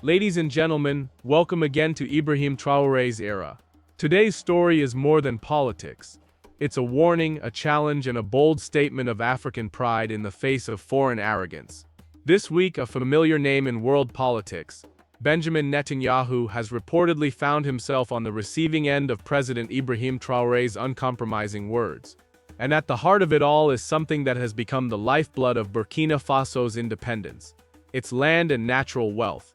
Ladies and gentlemen, welcome again to Ibrahim Traoré's era. Today's story is more than politics. It's a warning, a challenge, and a bold statement of African pride in the face of foreign arrogance. This week, a familiar name in world politics, Benjamin Netanyahu, has reportedly found himself on the receiving end of President Ibrahim Traoré's uncompromising words. And at the heart of it all is something that has become the lifeblood of Burkina Faso's independence: its land and natural wealth.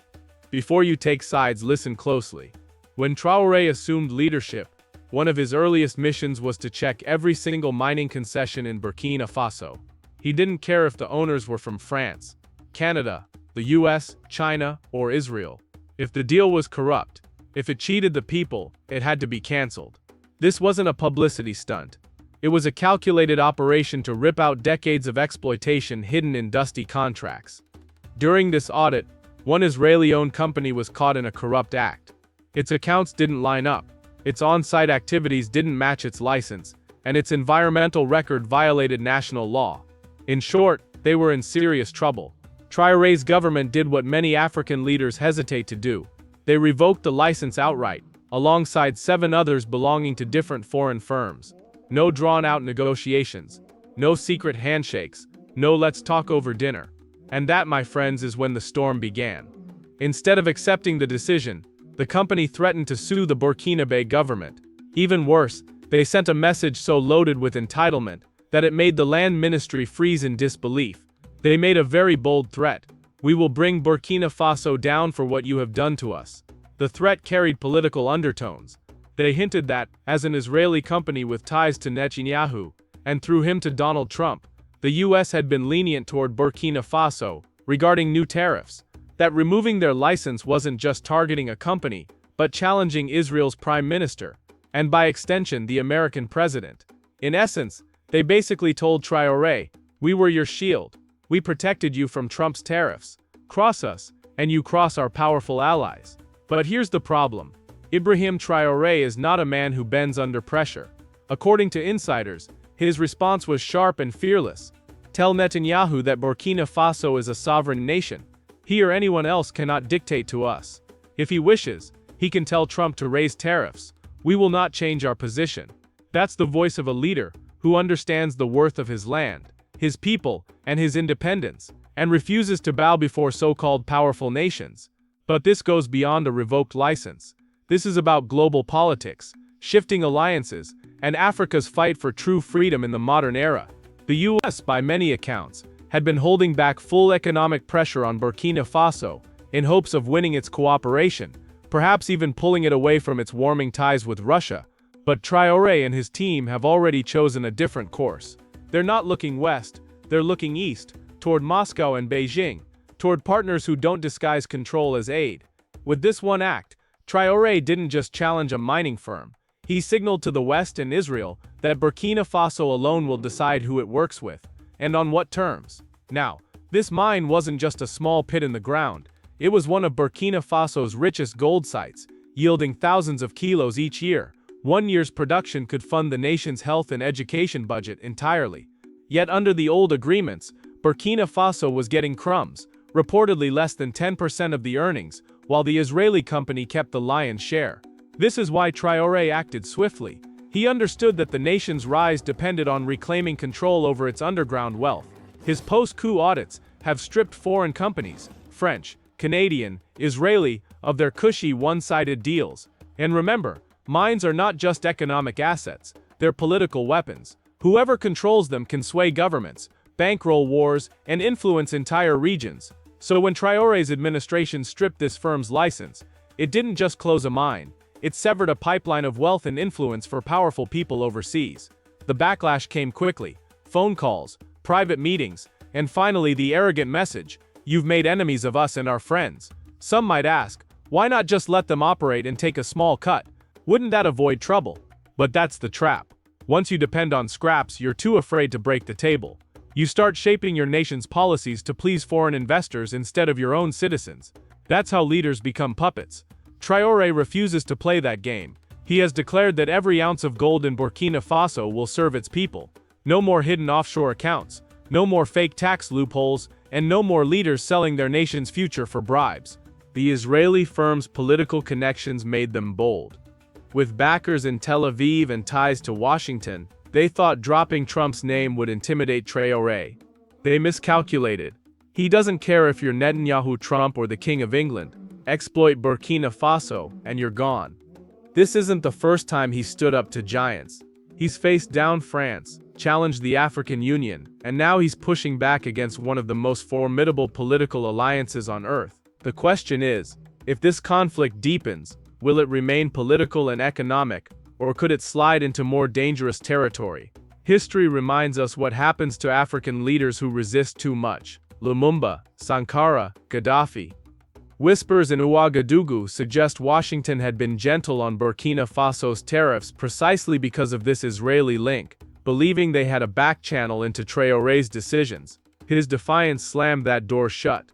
Before you take sides, listen closely. When Traoré assumed leadership, one of his earliest missions was to check every single mining concession in Burkina Faso. He didn't care if the owners were from France, Canada, the US, China, or Israel. If the deal was corrupt, if it cheated the people, it had to be cancelled. This wasn't a publicity stunt. It was a calculated operation to rip out decades of exploitation hidden in dusty contracts. During this audit, one Israeli-owned company was caught in a corrupt act. Its accounts didn't line up, its on-site activities didn't match its license, and its environmental record violated national law. In short, they were in serious trouble. Traoré's government did what many African leaders hesitate to do. They revoked the license outright, alongside 7 others belonging to different foreign firms. No drawn-out negotiations, no secret handshakes, no let's talk over dinner. And that, my friends, is when the storm began. Instead of accepting the decision, the company threatened to sue the Burkina Faso government. Even worse, they sent a message so loaded with entitlement that it made the land ministry freeze in disbelief. They made a very bold threat: "We will bring Burkina Faso down for what you have done to us." The threat carried political undertones. They hinted that, as an Israeli company with ties to Netanyahu, and through him to Donald Trump, the US had been lenient toward Burkina Faso regarding new tariffs, that removing their license wasn't just targeting a company, but challenging Israel's prime minister, and by extension the American president. In essence, they basically told Traoré, "We were your shield. We protected you from Trump's tariffs. Cross us, and you cross our powerful allies." But here's the problem. Ibrahim Traoré is not a man who bends under pressure. According to insiders, his response was sharp and fearless. "Tell Netanyahu that Burkina Faso is a sovereign nation. He or anyone else cannot dictate to us. If he wishes, he can tell Trump to raise tariffs. We will not change our position." That's the voice of a leader who understands the worth of his land, his people, and his independence, and refuses to bow before so-called powerful nations. But this goes beyond a revoked license. This is about global politics, shifting alliances, and Africa's fight for true freedom in the modern era. The US, by many accounts, had been holding back full economic pressure on Burkina Faso in hopes of winning its cooperation, perhaps even pulling it away from its warming ties with Russia. But Traoré and his team have already chosen a different course. They're not looking west, they're looking east, toward Moscow and Beijing, toward partners who don't disguise control as aid. With this one act, Traoré didn't just challenge a mining firm. He signaled to the West and Israel that Burkina Faso alone will decide who it works with, and on what terms. Now, this mine wasn't just a small pit in the ground. It was one of Burkina Faso's richest gold sites, yielding thousands of kilos each year. One year's production could fund the nation's health and education budget entirely. Yet under the old agreements, Burkina Faso was getting crumbs, reportedly less than 10% of the earnings, while the Israeli company kept the lion's share. This is why Traoré acted swiftly. He understood that the nation's rise depended on reclaiming control over its underground wealth. His post-coup audits have stripped foreign companies, French, Canadian, Israeli, of their cushy one-sided deals. And remember, mines are not just economic assets, they're political weapons. Whoever controls them can sway governments, bankroll wars, and influence entire regions. So when Traoré's administration stripped this firm's license, it didn't just close a mine, it severed a pipeline of wealth and influence for powerful people overseas. The backlash came quickly: phone calls, private meetings, and finally the arrogant message: "You've made enemies of us and our friends." Some might ask, why not just let them operate and take a small cut? Wouldn't that avoid trouble? But that's the trap. Once you depend on scraps, you're too afraid to break the table. You start shaping your nation's policies to please foreign investors instead of your own citizens. That's how leaders become puppets. Traoré refuses to play that game. He has declared that every ounce of gold in Burkina Faso will serve its people. No more hidden offshore accounts, no more fake tax loopholes, and no more leaders selling their nation's future for bribes. The Israeli firm's political connections made them bold. With backers in Tel Aviv and ties to Washington, they thought dropping Trump's name would intimidate Traoré. They miscalculated. He doesn't care if you're Netanyahu, Trump, or the King of England. Exploit Burkina Faso, and you're gone. This isn't the first time he stood up to giants. He's faced down France, challenged the African Union, and now he's pushing back against one of the most formidable political alliances on Earth. The question is, if this conflict deepens, will it remain political and economic, or could it slide into more dangerous territory? History reminds us what happens to African leaders who resist too much. Lumumba, Sankara, Gaddafi. Whispers in Ouagadougou suggest Washington had been gentle on Burkina Faso's tariffs precisely because of this Israeli link, believing they had a back channel into Traoré's decisions. His defiance slammed that door shut.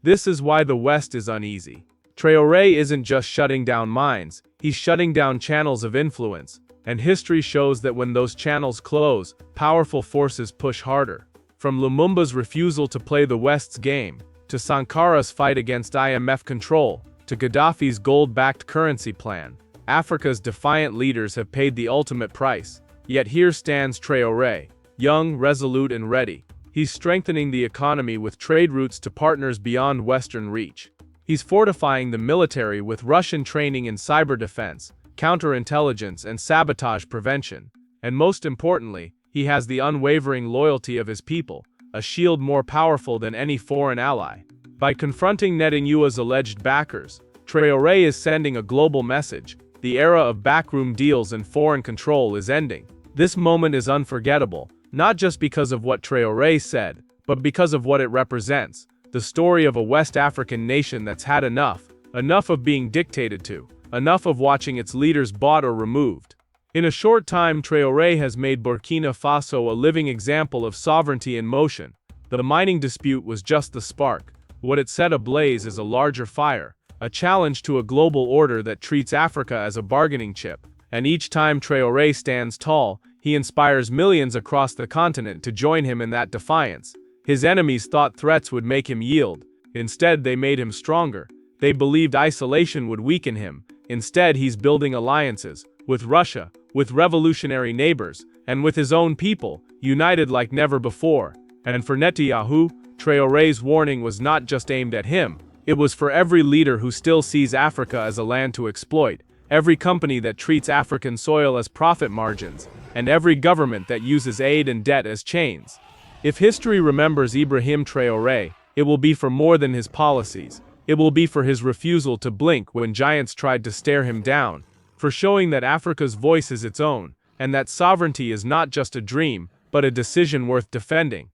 This is why the West is uneasy. Traoré isn't just shutting down mines, he's shutting down channels of influence, and history shows that when those channels close, powerful forces push harder. From Lumumba's refusal to play the West's game, to Sankara's fight against IMF control, to Gaddafi's gold-backed currency plan, Africa's defiant leaders have paid the ultimate price. Yet here stands Traoré, young, resolute, and ready. He's strengthening the economy with trade routes to partners beyond Western reach. He's fortifying the military with Russian training in cyber defense, counterintelligence, and sabotage prevention. And most importantly, he has the unwavering loyalty of his people, a shield more powerful than any foreign ally. By confronting Netanyahu's alleged backers, Traoré is sending a global message. The era of backroom deals and foreign control is ending. This moment is unforgettable, not just because of what Traoré said, but because of what it represents. The story of a West African nation that's had enough of being dictated to, enough of watching its leaders bought or removed. In a short time, Traoré has made Burkina Faso a living example of sovereignty in motion. The mining dispute was just the spark. What it set ablaze is a larger fire, a challenge to a global order that treats Africa as a bargaining chip. And each time Traoré stands tall, he inspires millions across the continent to join him in that defiance. His enemies thought threats would make him yield. Instead, they made him stronger. They believed isolation would weaken him. Instead, he's building alliances with Russia, with revolutionary neighbors, and with his own people, united like never before. And for Netanyahu, Traoré's warning was not just aimed at him. It was for every leader who still sees Africa as a land to exploit, every company that treats African soil as profit margins, and every government that uses aid and debt as chains. If history remembers Ibrahim Traoré, it will be for more than his policies. It will be for his refusal to blink when giants tried to stare him down, for showing that Africa's voice is its own, and that sovereignty is not just a dream, but a decision worth defending.